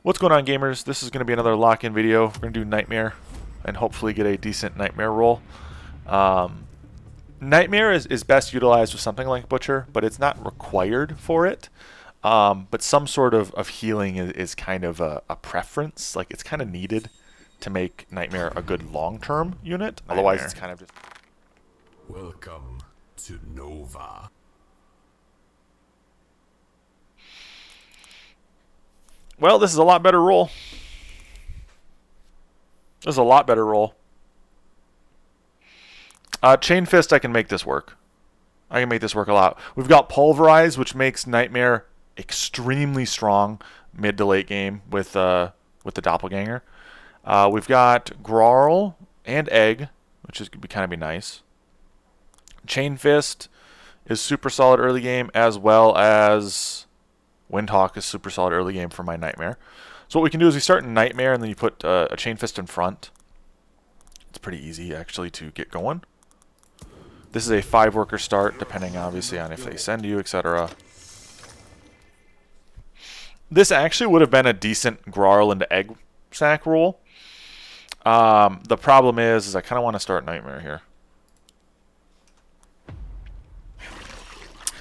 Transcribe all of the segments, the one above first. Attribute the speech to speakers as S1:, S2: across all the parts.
S1: What's going on, gamers? This is going to be another lock-in video. We're going to do Nightmare and hopefully get a decent Nightmare roll. Nightmare is best utilized with something like Butcher, but it's not required for it. But some sort of healing is kind of a preference. Like, it's kind of needed to make Nightmare a good long-term unit. Otherwise, it's kind of just...
S2: Welcome to Nova.
S1: Well, this is a lot better roll. This is a lot better roll. Chain Fist, I can make this work. I can make this work a lot. We've got Pulverize, which makes Nightmare extremely strong mid to late game with the Doppelganger. We've got Grarl and Egg, which is going to kind of be nice. Chain Fist is super solid early game, as well as Windhawk is super solid early game for my Nightmare. So what we can do is we start in Nightmare, and then you put a Chain Fist in front. It's pretty easy, actually, to get going. This is a 5-worker start, depending, obviously, on if they send you, etc. This actually would have been a decent Grarl into Egg sack roll. The problem is I kind of want to start Nightmare here.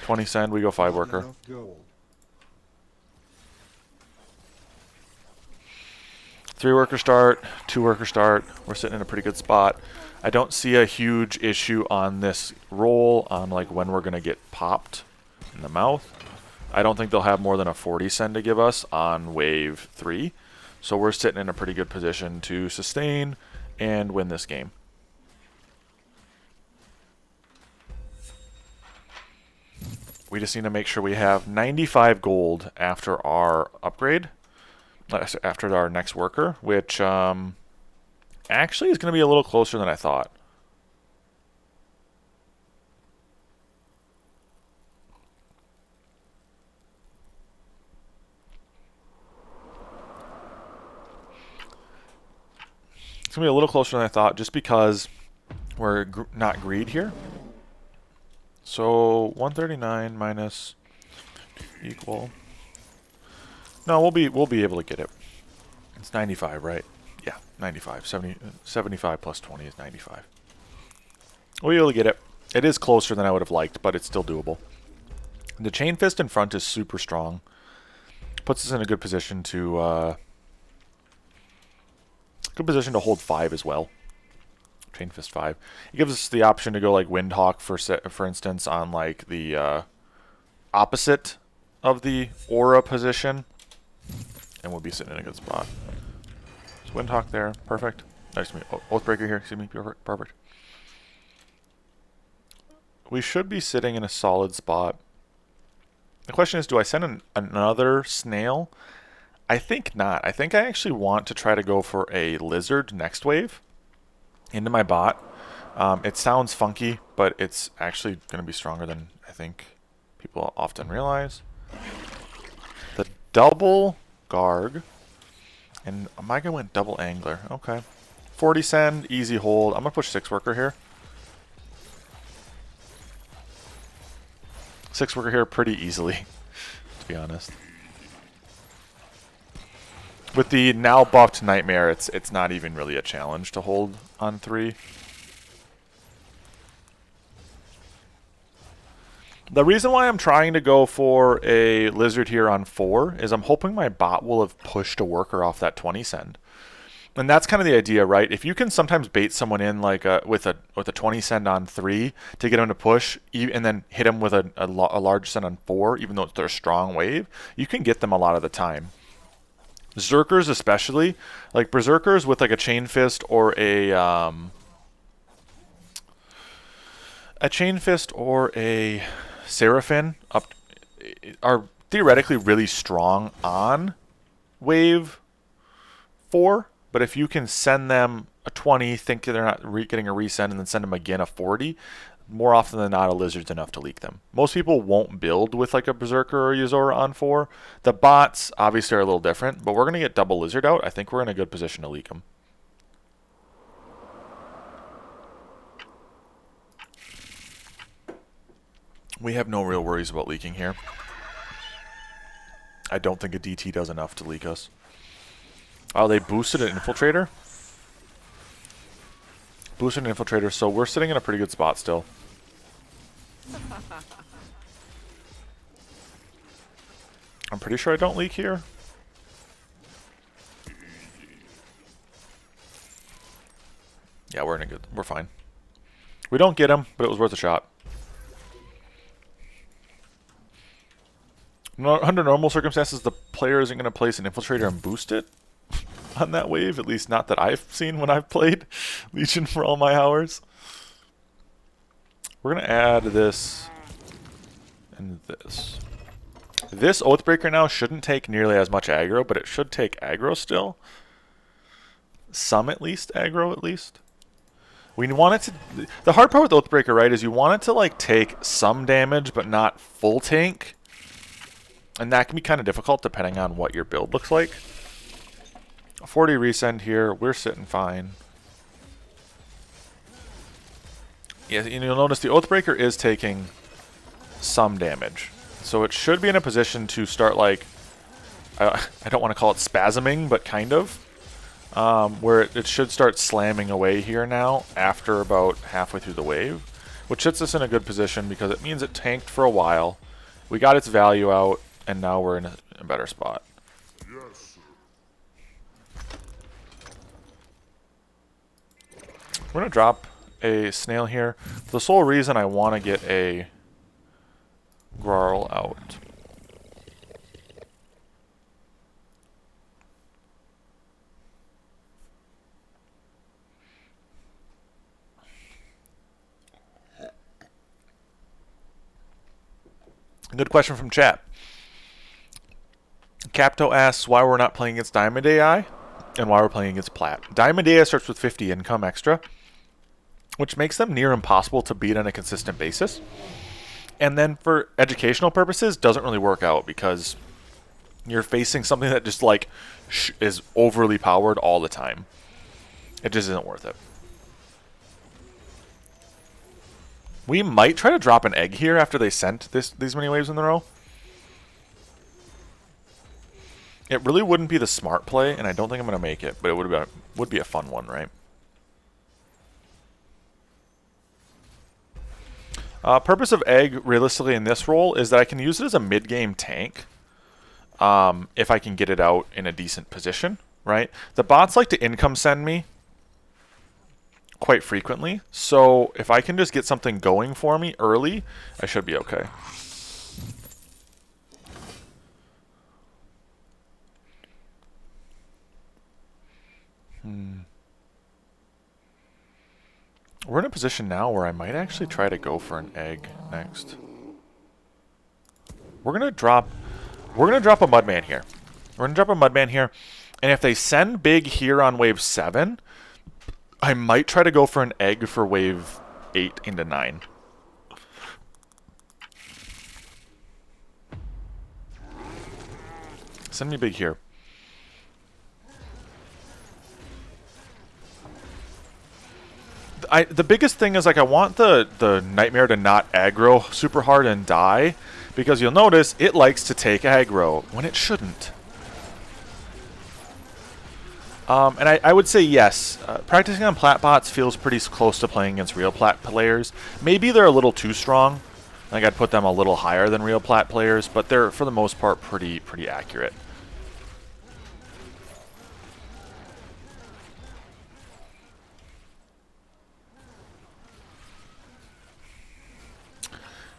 S1: 20 send, we go 5-worker. 3-worker start, 2-worker start. We're sitting in a pretty good spot. I don't see a huge issue on this roll on like when we're gonna get popped in the mouth. I don't think they'll have more than a 40 send to give us on wave 3. So we're sitting in a pretty good position to sustain and win this game. We just need to make sure we have 95 gold after our upgrade. After our next worker, which actually is going to be a little closer than I thought. It's going to be a little closer than I thought just because we're not greed here. So 139 minus equal... No, we'll be able to get it. It's 95, right? Yeah, 95. 75 plus 20 is 95. We'll be able to get it. It is closer than I would have liked, but it's still doable. The Chain Fist in front is super strong. Puts us in a good position to hold 5 as well. Chain Fist 5. It gives us the option to go like Windhawk for instance on like the opposite of the aura position. And we'll be sitting in a good spot. There's Windhawk there. Perfect. Nice to meet you. Oathbreaker here. Excuse me. Perfect. We should be sitting in a solid spot. The question is, do I send another snail? I think not. I think I actually want to try to go for a lizard next wave into my bot. It sounds funky, but it's actually going to be stronger than I think people often realize. The double... Garg. And my guy went double angler. Okay. 40 send, easy hold. I'm going to push 6-worker here. 6-worker here pretty easily, to be honest. With the now buffed Nightmare, it's not even really a challenge to hold on 3. The reason why I'm trying to go for a lizard here on 4 is I'm hoping my bot will have pushed a worker off that 20 send. And that's kind of the idea, right? If you can sometimes bait someone in like with a 20 send on 3 to get them to push and then hit them with a large send on 4, even though they're a strong wave, you can get them a lot of the time. Berserkers especially, like Berserkers with like a Chain Fist or a Chain Fist or a Seraphim are theoretically really strong on wave 4, but if you can send them a 20, think they're not getting a resend, and then send them again a 40, more often than not a lizard's enough to leak them. Most people won't build with like a Berserker or Yozora on 4. The bots obviously are a little different, but we're going to get double lizard out. I think we're in a good position to leak them. We have no real worries about leaking here. I don't think a DT does enough to leak us. Oh, they boosted an Infiltrator? Boosted an Infiltrator, so we're sitting in a pretty good spot still. I'm pretty sure I don't leak here. Yeah, we're fine. We don't get him, but it was worth a shot. Under normal circumstances, the player isn't going to place an Infiltrator and boost it on that wave, at least not that I've seen when I've played Legion for all my hours. We're going to add this and this. This Oathbreaker now shouldn't take nearly as much aggro, but it should take aggro still. Some at least, aggro at least. We want it to... The hard part with Oathbreaker, right, is you want it to like take some damage, but not full tank. And that can be kind of difficult depending on what your build looks like. 40 resend here, we're sitting fine. Yeah, and you'll notice the Oathbreaker is taking some damage. So it should be in a position to start like, I don't want to call it spasming, but kind of. Where it should start slamming away here now after about halfway through the wave. Which sits us in a good position because it means it tanked for a while. We got its value out, and now we're in a better spot.
S2: Yes, sir.
S1: We're going to drop a snail here. For the sole reason I want to get a Grarl out. Good question from chat. Capto asks why we're not playing against Diamond AI and why we're playing against Plat. Diamond AI starts with 50 income extra, which makes them near impossible to beat on a consistent basis. And then for educational purposes, doesn't really work out because you're facing something that just like is overly powered all the time. It just isn't worth it. We might try to drop an egg here after they sent these many waves in a row. It really wouldn't be the smart play, and I don't think I'm going to make it, but it would be a fun one, right? Purpose of egg, realistically, in this role is that I can use it as a mid-game tank if I can get it out in a decent position, right? The bots like to income send me quite frequently, so if I can just get something going for me early, I should be okay. We're in a position now where I might actually try to go for an egg next. We're gonna drop a Mudman here. We're gonna drop a Mudman here, and if they send big here on wave 7, I might try to go for an egg for wave 8 into 9. Send me big here. The biggest thing is like I want the Nightmare to not aggro super hard and die, because you'll notice it likes to take aggro when it shouldn't. And I would say yes, practicing on plat bots feels pretty close to playing against real plat players. Maybe they're a little too strong. I think I'd put them a little higher than real plat players, but they're for the most part pretty accurate.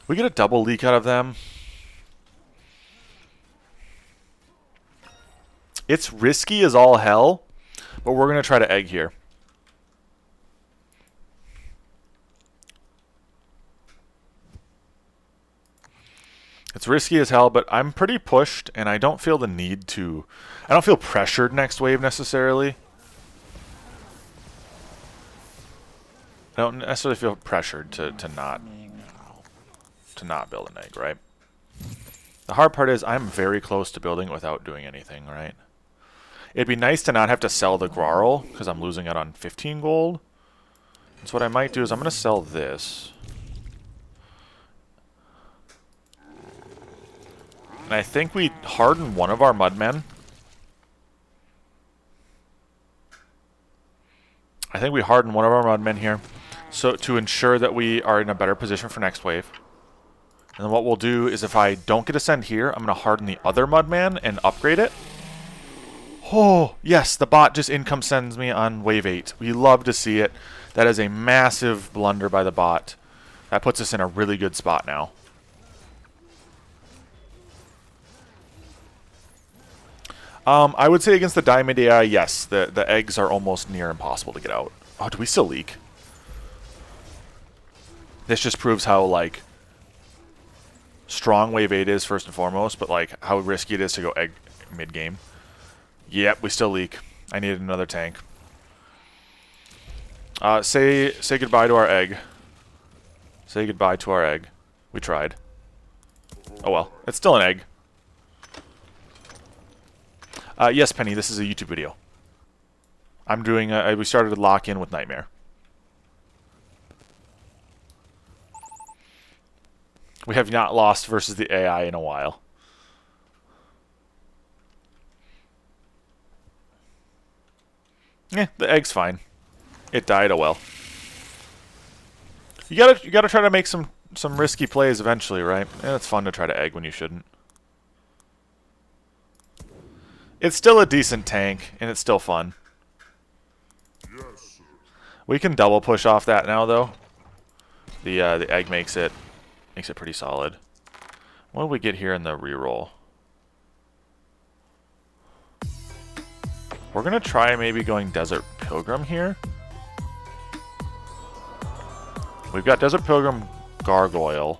S1: We get a double leak out of them. It's risky as all hell, but we're going to try to egg here. It's risky as hell, but I'm pretty pushed, and I don't feel the need to... I don't feel pressured next wave, necessarily. I don't necessarily feel pressured to not build an egg, right? The hard part is I'm very close to building it without doing anything, right? It'd be nice to not have to sell the Grarl, because I'm losing it on 15 gold. So what I might do is I'm going to sell this. And I think we harden one of our Mudmen. I think we harden one of our mudmen here, so to ensure that we are in a better position for next wave. And then what we'll do is if I don't get a send here, I'm going to harden the other mudman and upgrade it. Oh, yes, the bot just income sends me on wave 8. We love to see it. That is a massive blunder by the bot. That puts us in a really good spot now. I would say against the Diamond AI, yes, the eggs are almost near impossible to get out. Oh, do we still leak? This just proves how, like, strong wave 8 is first and foremost, but, like, how risky it is to go egg mid-game. Yep, we still leak. I needed another tank. Say goodbye to our egg. Say goodbye to our egg. We tried. Oh well, it's still an egg. Yes, Penny, this is a YouTube video. I'm doing, we started Lockin with Nightmare. We have not lost versus the AI in a while. Yeah, the egg's fine. It died, oh well. You gotta try to make some risky plays eventually, right? Yeah, it's fun to try to egg when you shouldn't. It's still a decent tank, and it's still fun. We can double push off that now, though. The egg makes it pretty solid. What do we get here in the reroll? We're gonna try maybe going Desert Pilgrim here. We've got Desert Pilgrim Gargoyle.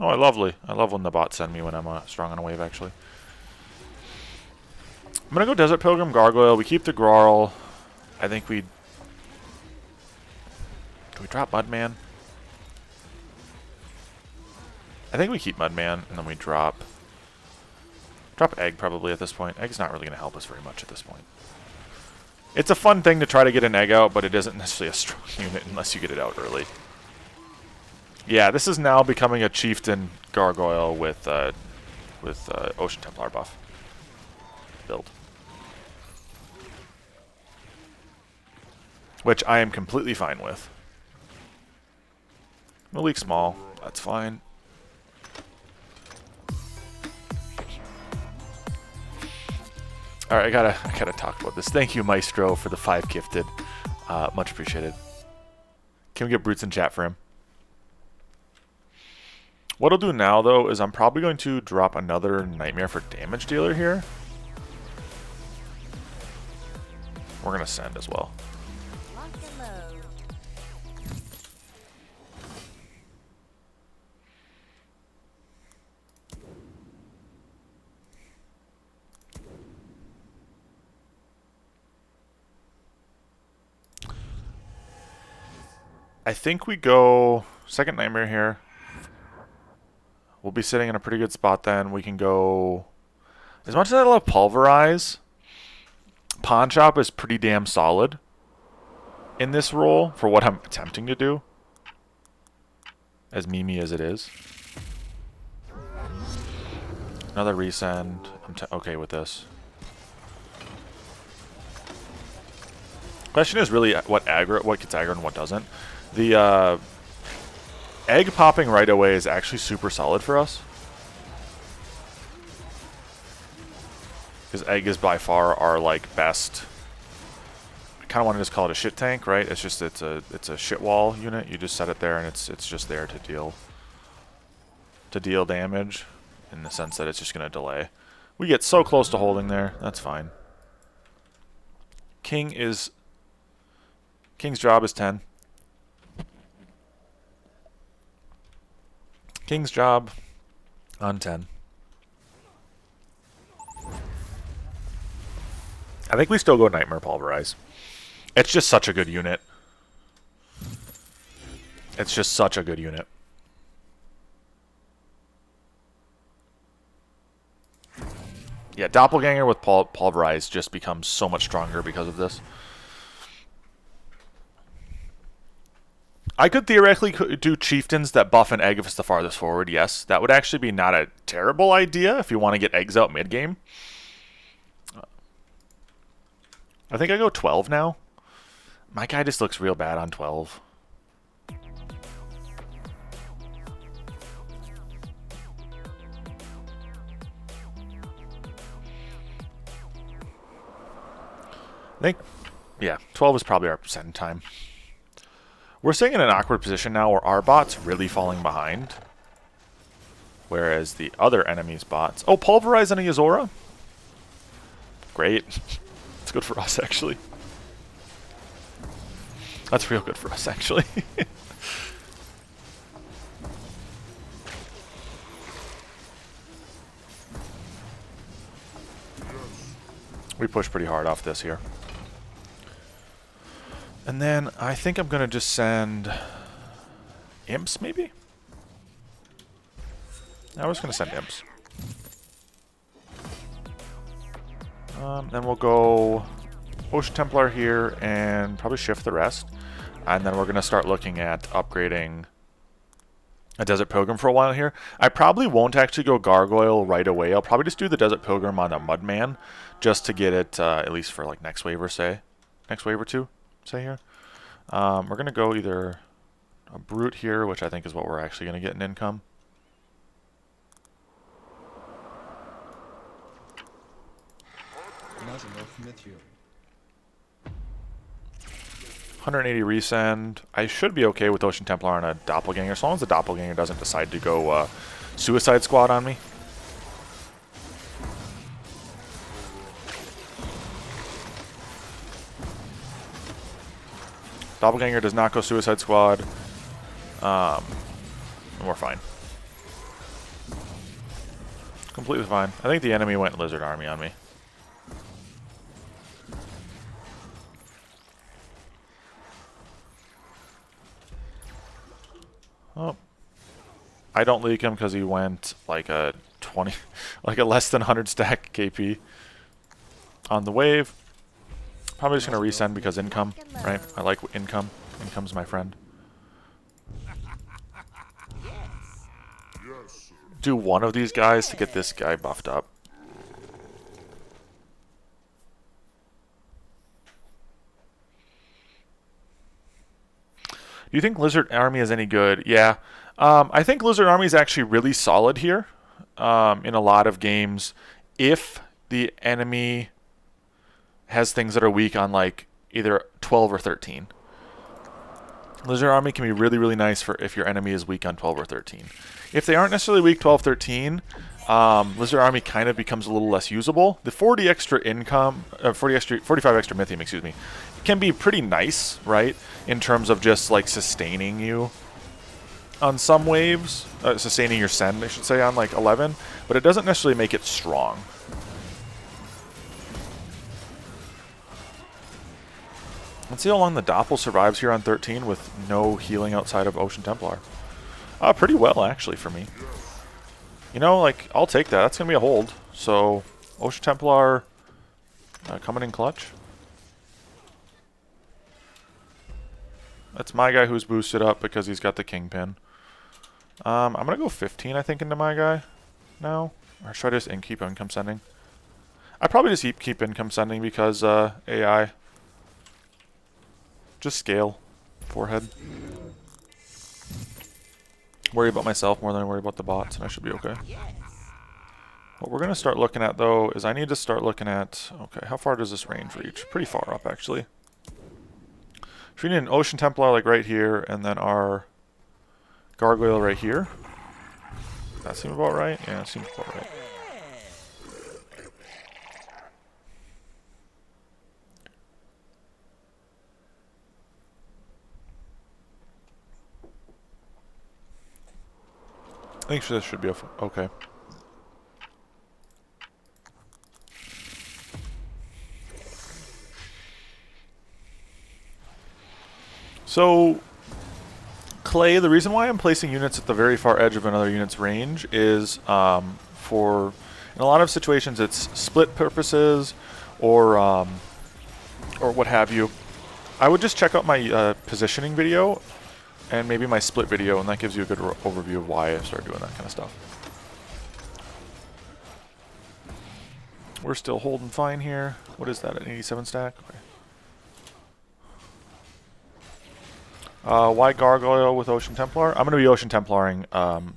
S1: Oh, lovely. I love when the bots send me when I'm strong on a wave, actually. I'm gonna go Desert Pilgrim Gargoyle. We keep the Grarl. I think we... Do we drop Mudman? I think we keep Mudman, and then we drop... Drop Egg, probably, at this point. Egg's not really going to help us very much at this point. It's a fun thing to try to get an egg out, but it isn't necessarily a strong unit unless you get it out early. Yeah, this is now becoming a Chieftain Gargoyle with Ocean Templar buff build. Which I am completely fine with. Malik small, that's fine. Alright, I gotta talk about this. Thank you, Maestro, for the 5 gifted. Much appreciated. Can we get Brutes in chat for him? What I'll do now, though, is I'm probably going to drop another Nightmare for Damage Dealer here. We're gonna send as well. I think we go second Nightmare here. We'll be sitting in a pretty good spot then. We can go... As much as I love Pulverize, Pawn Shop is pretty damn solid in this role for what I'm attempting to do. As memey as it is. Another resend. I'm okay with this. Question is really what gets aggro and what doesn't. The egg popping right away is actually super solid for us. Because egg is by far our like best. I kind of want to just call it a shit tank, right? It's just it's a shit wall unit. You just set it there and it's just there to deal damage in the sense that it's just going to delay. We get so close to holding there. That's fine. King's job is 10. King's job on 10. I think we still go Nightmare Pulverize. It's just such a good unit. It's just such a good unit. Yeah, Doppelganger with Pulverize just becomes so much stronger because of this. I could theoretically do Chieftains that buff an egg if it's the farthest forward, yes. That would actually be not a terrible idea if you want to get eggs out mid-game. I think I go 12 now. My guy just looks real bad on 12. I think, yeah, 12 is probably our send time. We're sitting in an awkward position now where our bot's really falling behind. Whereas the other enemy's bots... Oh, Pulverize on a Yozora? Great. It's good for us, actually. That's real good for us, actually. We push pretty hard off this here. And then I think I'm going to just send imps, maybe? I was going to send imps. Then we'll go Ocean Templar here and probably shift the rest. And then we're going to start looking at upgrading a Desert Pilgrim for a while here. I probably won't actually go Gargoyle right away. I'll probably just do the Desert Pilgrim on a Mudman just to get it at least for like next wave or two, say here. We're going to go either a Brute here, which I think is what we're actually going to get in income.
S3: Not enough material.
S1: 180 resend. I should be okay with Ocean Templar on a Doppelganger, as long as the Doppelganger doesn't decide to go Suicide Squad on me. Doppelganger does not go Suicide Squad. And we're fine. Completely fine. I think the enemy went Lizard Army on me. Oh. I don't leak him because he went like a 20, like a less than 100 stack KP on the wave. Probably just going to resend because income, right? I like income. Income's my friend. Do one of these guys to get this guy buffed up. Do you think Lizard Army is any good? Yeah. I think Lizard Army is actually really solid here in a lot of games if the enemy has things that are weak on like either 12 or 13. Lizard Army can be really, really nice for if your enemy is weak on 12 or 13. If they aren't necessarily weak 12, 13, Lizard Army kind of becomes a little less usable. The 40 extra income, 45 extra mythium, excuse me, can be pretty nice, right? In terms of just like sustaining you on some waves, sustaining your send, I should say, on like 11, but it doesn't necessarily make it strong. Let's see how long the Doppel survives here on 13 with no healing outside of Ocean Templar. Pretty well, actually, for me. You know, like, I'll take that. That's going to be a hold. So, Ocean Templar coming in clutch. That's my guy who's boosted up because he's got the Kingpin. I'm going to go 15, I think, into my guy now. Or should I just keep income sending? I probably just keep income sending because AI. Just scale. Forehead. Worry about myself more than I worry about the bots, and I should be okay. What we're going to start looking at, though, is I need to start looking at... Okay, how far does this range reach? Pretty far up, actually. So we need an Ocean Templar, like, right here, and then our Gargoyle right here. That seems about right? Yeah, that seems about right. I think this should be okay. So, Clay, the reason why I'm placing units at the very far edge of another unit's range is in a lot of situations it's split purposes or what have you. I would just check out my positioning video and maybe my split video, and that gives you a good overview of why I started doing that kind of stuff. We're still holding fine here. What is that, an 87 stack? Okay. Why Gargoyle with Ocean Templar? I'm going to be Ocean Templaring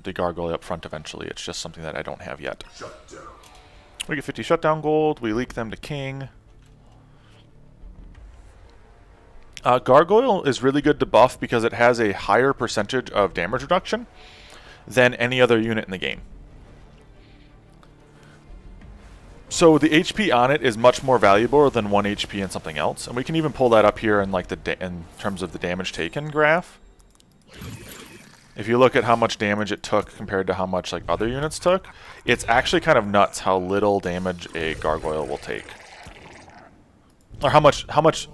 S1: the Gargoyle up front eventually. It's just something that I don't have yet. We get 50 shutdown gold. We leak them to King. Gargoyle is really good to buff because it has a higher percentage of damage reduction than any other unit in the game. So the HP on it is much more valuable than 1 HP in something else, and we can even pull that up here in like in terms of the damage taken graph. If you look at how much damage it took compared to how much like other units took, it's actually kind of nuts how little damage a Gargoyle will take. Or how much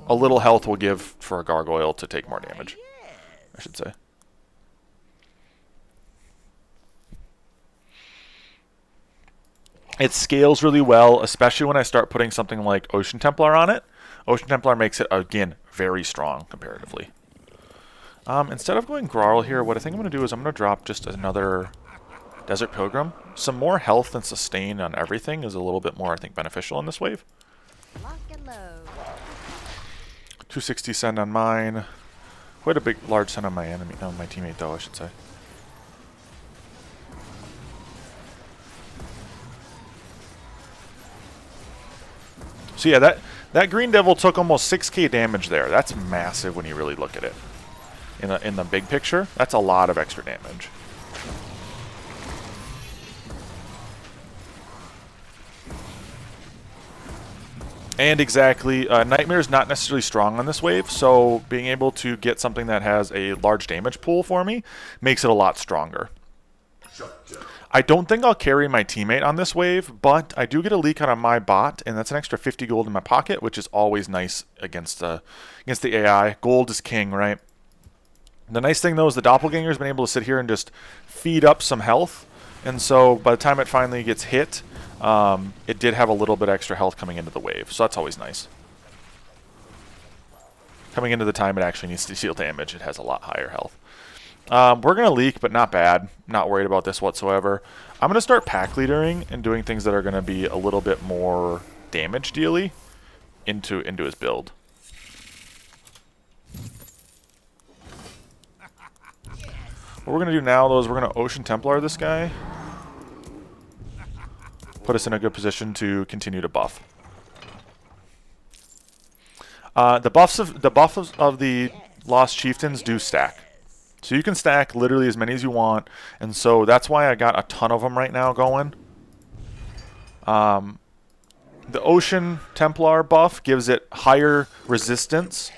S1: a little health will give for a Gargoyle to take more damage, I should say. It scales really well, especially when I start putting something like Ocean Templar on it. Ocean Templar makes it, again, very strong comparatively. Instead of going Grarl here, what I think I'm going to do is I'm going to drop just another Desert Pilgrim. Some more health and sustain on everything is a little bit more, I think, beneficial in this wave.
S3: Lock and load.
S1: 260 send on mine. Quite a large send on my enemy, on my teammate though, I should say. So yeah, that Green Devil took almost 6k damage there. That's massive when you really look at it. In the big picture, that's a lot of extra damage. And exactly, Nightmare's not necessarily strong on this wave, so being able to get something that has a large damage pool for me makes it a lot stronger. I don't think I'll carry my teammate on this wave, but I do get a leak out of my bot, and that's an extra 50 gold in my pocket, which is always nice against the AI. Gold is king, right? The nice thing, though, is the Doppelganger's been able to sit here and just feed up some health, and so by the time it finally gets hit, it did have a little bit extra health coming into the wave, so that's always nice. Coming into the time it actually needs to deal damage, it has a lot higher health. We're going to leak, but not bad. Not worried about this whatsoever. I'm going to start pack leadering and doing things that are going to be a little bit more damage dealy into his build. What we're going to do now, though, is we're going to Ocean Templar this guy. Put us in a good position to continue to buff. The buffs of the Lost Chieftains do stack. So you can stack literally as many as you want, and so that's why I got a ton of them right now going. The Ocean Templar buff gives it higher resistance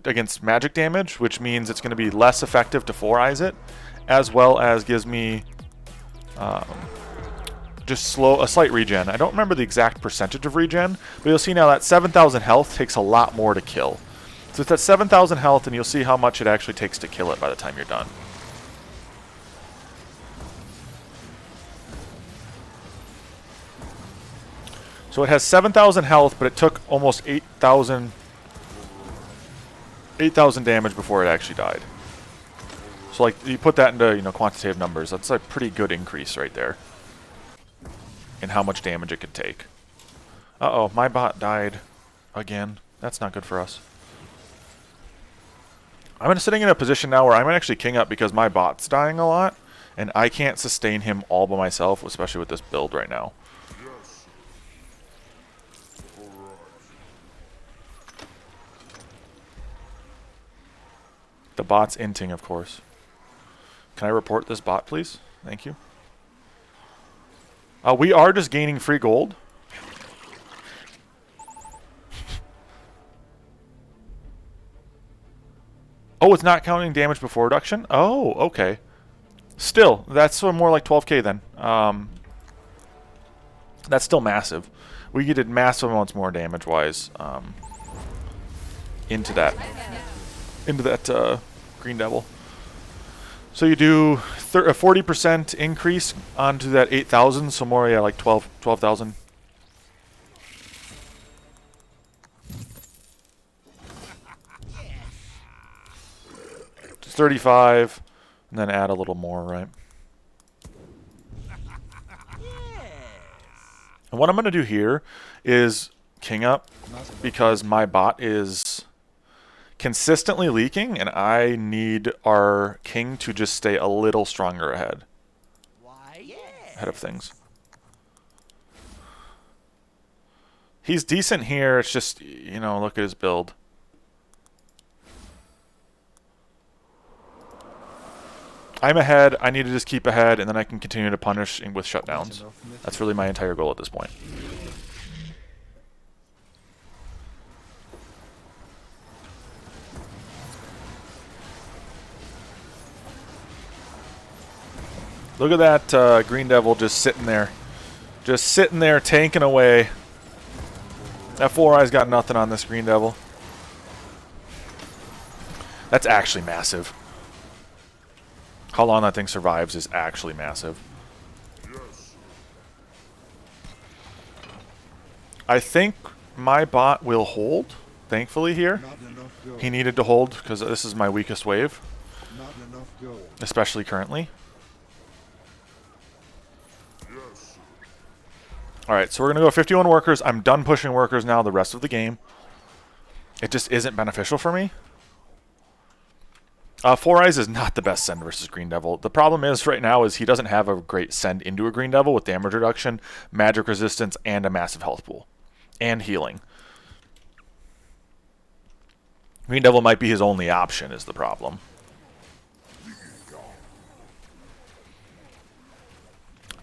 S1: against magic damage, which means it's going to be less effective to 4-eyes it, as well as gives me just a slight regen. I don't remember the exact percentage of regen, but you'll see now that 7,000 health takes a lot more to kill. So it's at 7,000 health, and you'll see how much it actually takes to kill it by the time you're done. So it has 7,000 health, but it took almost 8,000 damage before it actually died. So like you put that into quantitative numbers, that's a pretty good increase right there in how much damage it could take. Uh-oh, my bot died again. That's not good for us. I'm sitting in a position now where I might actually king up because my bot's dying a lot, and I can't sustain him all by myself, especially with this build right now. The bot's inting, of course. Can I report this bot, please? Thank you. We are just gaining free gold. Oh, it's not counting damage before reduction? Oh, okay. Still, that's more like 12k then. That's still massive. We did massive amounts more damage-wise into that Green Devil. So you do a 40% increase onto that 8,000, so more, yeah, like 12,000. It's 35, and then add a little more, right? And what I'm going to do here is king up because my bot is consistently leaking, and I need our king to just stay a little stronger ahead of things. He's decent here. It's just, you know, look at his build. I'm ahead. I need to just keep ahead, and then I can continue to punish with shutdowns. That's really my entire goal at this point. Look at that Green Devil just sitting there. Just sitting there, tanking away. That 4-Eye's got nothing on this Green Devil. That's actually massive. How long that thing survives is actually massive. I think my bot will hold, thankfully, here. He needed to hold because this is my weakest wave. Especially currently. Alright, so we're going to go 51 workers. I'm done pushing workers now the rest of the game. It just isn't beneficial for me. 4-Eyes is not the best send versus Green Devil. The problem is right now is he doesn't have a great send into a Green Devil with damage reduction, magic resistance, and a massive health pool. And healing. Green Devil might be his only option is the problem.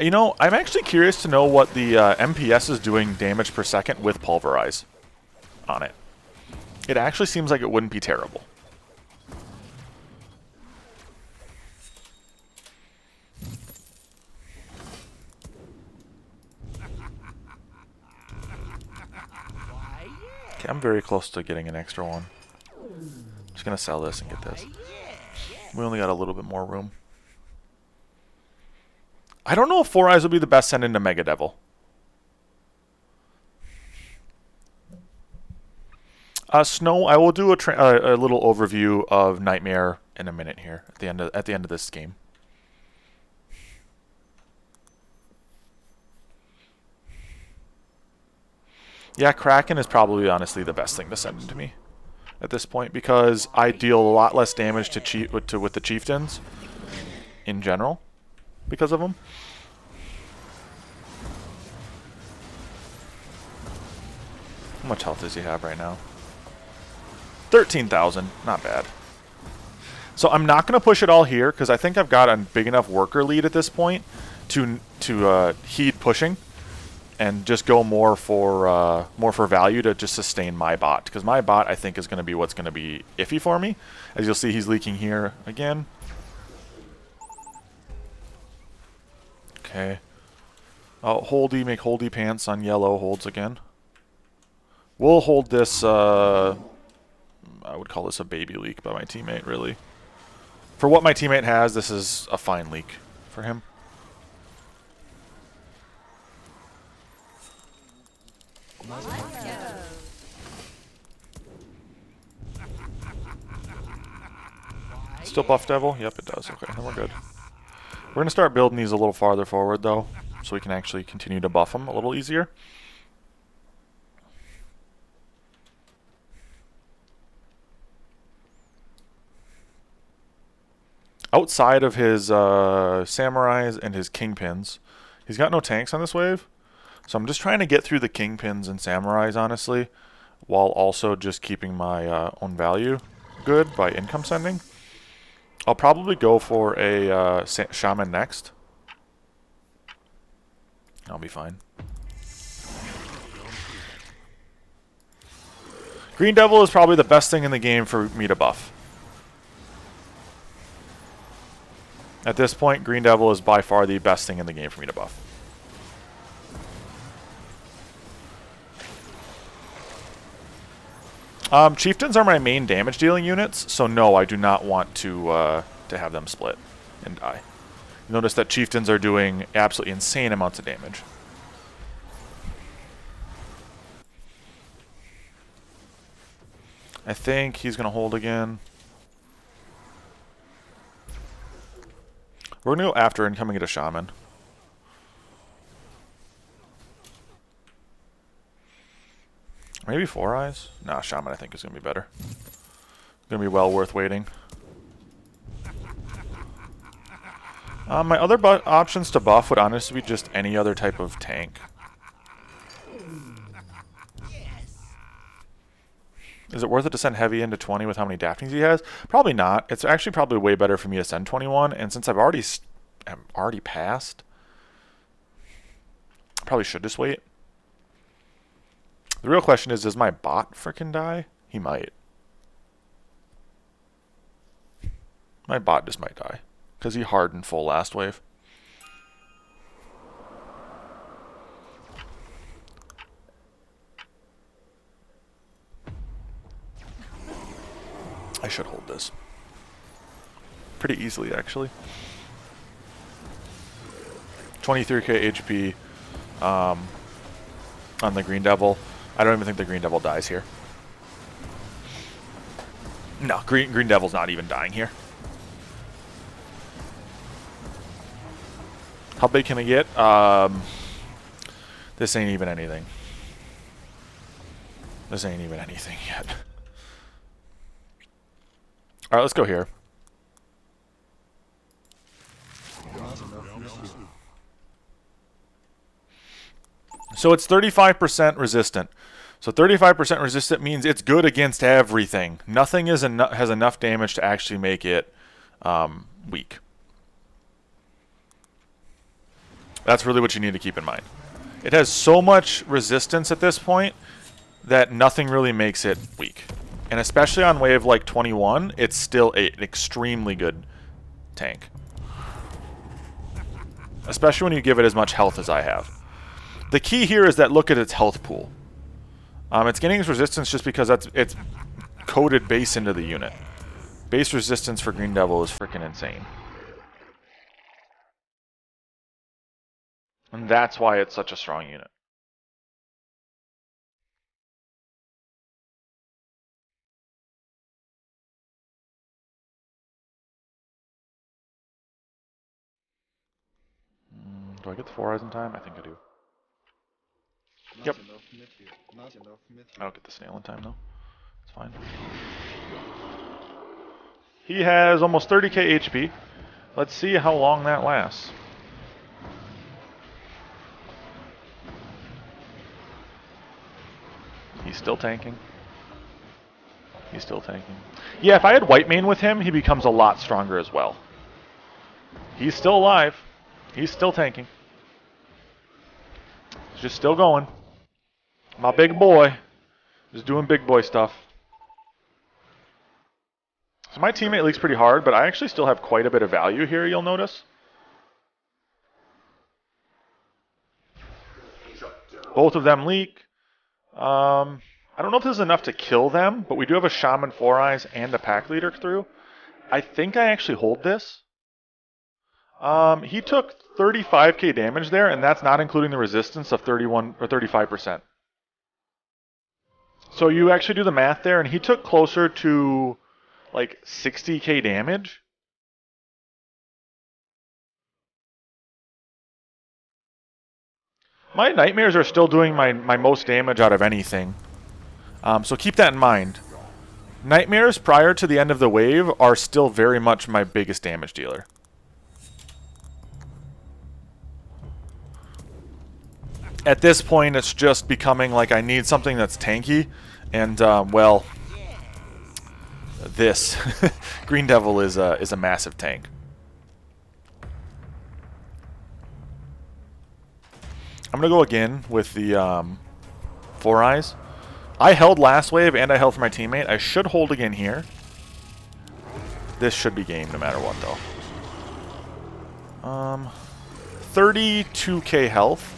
S1: You know, I'm actually curious to know what the MPS is doing damage per second with Pulverize on it. It actually seems like it wouldn't be terrible. Okay, I'm very close to getting an extra one. I'm just going to sell this and get this. We only got a little bit more room. I don't know if 4-Eyes would be the best send into Mega Devil. Snow, I will do a little overview of Nightmare in a minute here at the end of this game. Yeah, Kraken is probably honestly the best thing to send into me at this point because I deal a lot less damage with the Chieftains in general because of them. How much health does he have right now? 13,000, not bad. So I'm not going to push it all here because I think I've got a big enough worker lead at this point to heed pushing and just go more for value to just sustain my bot because my bot I think is going to be what's going to be iffy for me. As you'll see, he's leaking here again. Okay. Oh, Holdy, make Holdy pants on yellow holds again. We'll hold this, I would call this a baby leak by my teammate, really. For what my teammate has, this is a fine leak for him. Still buff Devil? Yep, it does. Okay, then we're good. We're going to start building these a little farther forward, though, so we can actually continue to buff them a little easier. Outside of his samurais and his kingpins, he's got no tanks on this wave. So I'm just trying to get through the kingpins and samurais, honestly, while also just keeping my own value good by income sending. I'll probably go for a shaman next. I'll be fine. Green Devil is probably the best thing in the game for me to buff. At this point, Green Devil is by far the best thing in the game for me to buff. Chieftains are my main damage dealing units, so no, I do not want to have them split and die. Notice that Chieftains are doing absolutely insane amounts of damage. I think he's going to hold again. We're going to go after incoming at a Shaman. Maybe 4 eyes? Nah, Shaman I think is going to be better. Going to be well worth waiting. My other options to buff would honestly be just any other type of tank. Is it worth it to send Heavy into 20 with how many Daphnes he has? Probably not. It's actually probably way better for me to send 21, and since I'm already passed, I probably should just wait. The real question is, does my bot frickin' die? He might. My bot just might die, because he hardened full last wave. I should hold this. Pretty easily, actually. 23k HP on the Green Devil. I don't even think the Green Devil dies here. No, Green Devil's not even dying here. How big can I get? This ain't even anything. This ain't even anything yet. Alright, let's go here. So it's 35% resistant. So 35% resistant means it's good against everything. Nothing has enough damage to actually make it weak. That's really what you need to keep in mind. It has so much resistance at this point that nothing really makes it weak. And especially on wave like 21, it's still an extremely good tank. Especially when you give it as much health as I have. The key here is that look at its health pool. It's getting its resistance just because it's coded base into the unit. Base resistance for Green Devil is freaking insane. And that's why it's such a strong unit. Do I get the 4 eyes in time? I think I do. Yep. I don't get the snail in time though. It's fine. He has almost 30k HP. Let's see how long that lasts. He's still tanking. He's still tanking. Yeah, if I had White Mane with him, he becomes a lot stronger as well. He's still alive. He's still tanking. He's just still going. My big boy is doing big boy stuff. So my teammate leaks pretty hard, but I actually still have quite a bit of value here, you'll notice. Both of them leak. I don't know if this is enough to kill them, but we do have a Shaman 4 Eyes and a Pack Leader through. I think I actually hold this. He took 35k damage there, and that's not including the resistance of 31 or 35%. So you actually do the math there, and he took closer to like 60k damage. My Nightmares are still doing my most damage out of anything. So keep that in mind. Nightmares prior to the end of the wave are still very much my biggest damage dealer. At this point, it's just becoming like I need something that's tanky, and well, this Green Devil is a massive tank. I'm gonna go again with the 4 Eyes. I held last wave and I held for my teammate. I should hold again here. This should be game no matter what though. 32k health.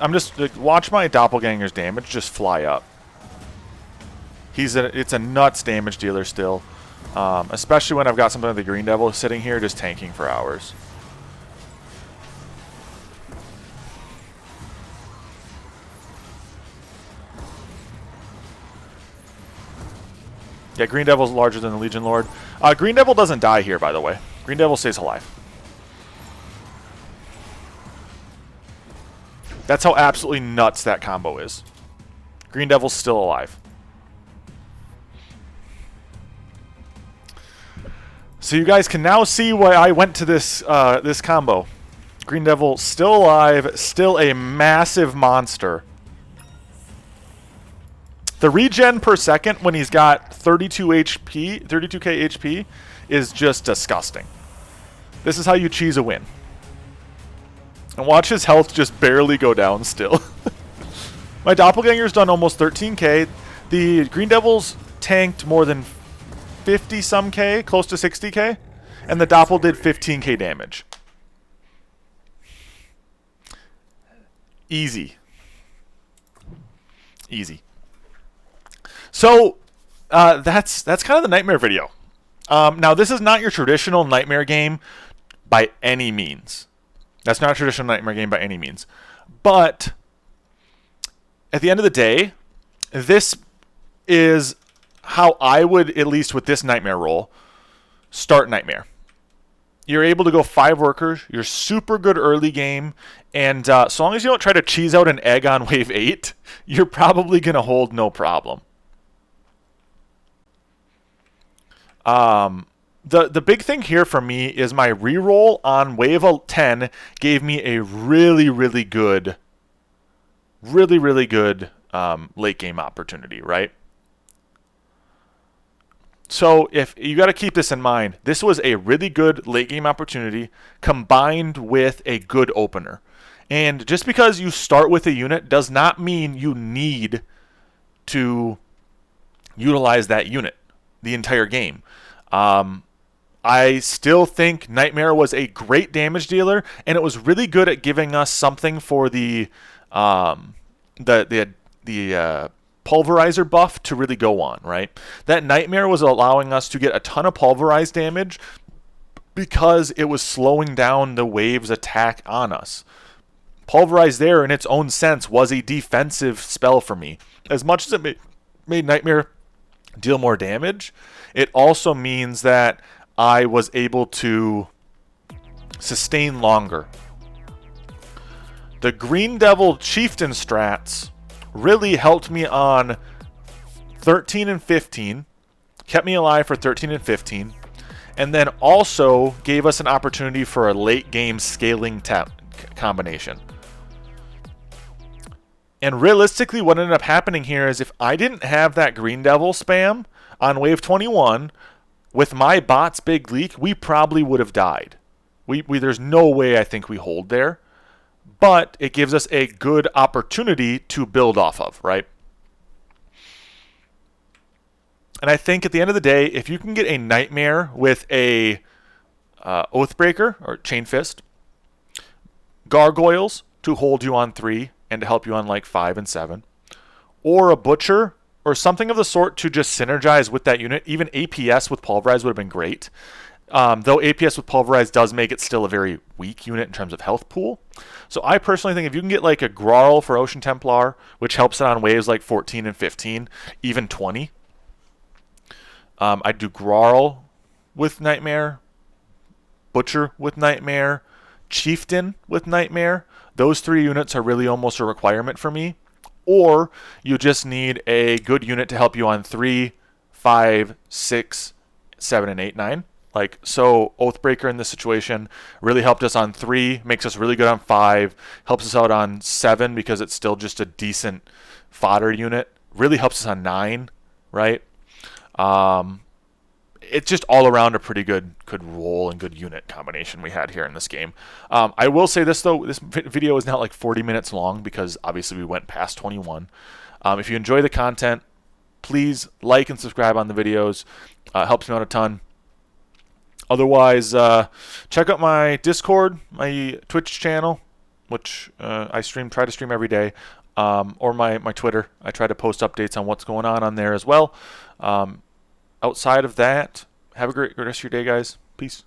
S1: I'm just like, watch my doppelganger's damage just fly up. It's a nuts damage dealer still, especially when I've got something like the Green Devil sitting here just tanking for hours. Yeah, Green Devil's larger than the Legion Lord. Green Devil doesn't die here, by the way. Green Devil stays alive. That's how absolutely nuts that combo is. Green Devil's still alive. So you guys can now see why I went to this this combo. Green Devil still alive, still a massive monster. The regen per second when he's got 32 HP, 32k HP is just disgusting. This is how you cheese a win. And watch his health just barely go down still. My Doppelganger's done almost 13k. The Green Devil's tanked more than 50 some k, close to 60k. And the Doppel did 15k damage. Easy. Easy. So, that's kind of the Nightmare video. Now, this is not your traditional Nightmare game by any means. That's not a traditional Nightmare game by any means. But, at the end of the day, this is how I would, at least with this Nightmare roll, start Nightmare. You're able to go 5 workers. You're super good early game. And so long as you don't try to cheese out an egg on wave 8, you're probably going to hold no problem. The big thing here for me is my reroll on wave 10 gave me a really good late game opportunity, right? So if you got to keep this in mind, this was a really good late game opportunity combined with a good opener. And just because you start with a unit does not mean you need to utilize that unit the entire game. I still think Nightmare was a great damage dealer, and it was really good at giving us something for the pulverizer buff to really go on, right? That Nightmare was allowing us to get a ton of pulverized damage because it was slowing down the wave's attack on us. Pulverize there, in its own sense, was a defensive spell for me. As much as it made Nightmare deal more damage, it also means that I was able to sustain longer. The Green Devil Chieftain strats really helped me on 13 and 15, kept me alive for 13 and 15, and then also gave us an opportunity for a late game scaling combination. And realistically, what ended up happening here is if I didn't have that Green Devil spam on wave 21, with my bot's big leak, we probably would have died. There's no way I think we hold there. But it gives us a good opportunity to build off of, right? And I think at the end of the day, if you can get a Nightmare with a Oathbreaker or Chain Fist, Gargoyles to hold you on 3 and to help you on like 5 and 7, or a Butcher or something of the sort to just synergize with that unit, even APS with Pulverize would have been great. Though APS with Pulverize does make it still a very weak unit in terms of health pool. So I personally think if you can get like a Grarl for Ocean Templar, which helps it on waves like 14 and 15, even 20. I'd do Grarl with Nightmare, Butcher with Nightmare, Chieftain with Nightmare. Those 3 units are really almost a requirement for me. Or you just need a good unit to help you on 3, 5, 6, 7, and 8, 9. Like, so Oathbreaker in this situation really helped us on 3, makes us really good on 5, helps us out on 7 because it's still just a decent fodder unit, really helps us on 9, right? It's just all around a pretty good roll and good unit combination we had here in this game. I will say this, though, this video is now like 40 minutes long because obviously we went past 21. If you enjoy the content, please like and subscribe on the videos. It helps me out a ton. Otherwise, check out my Discord, my Twitch channel, which I try to stream every day, or my Twitter. I try to post updates on what's going on there as well. Outside of that, have a great rest of your day, guys. Peace.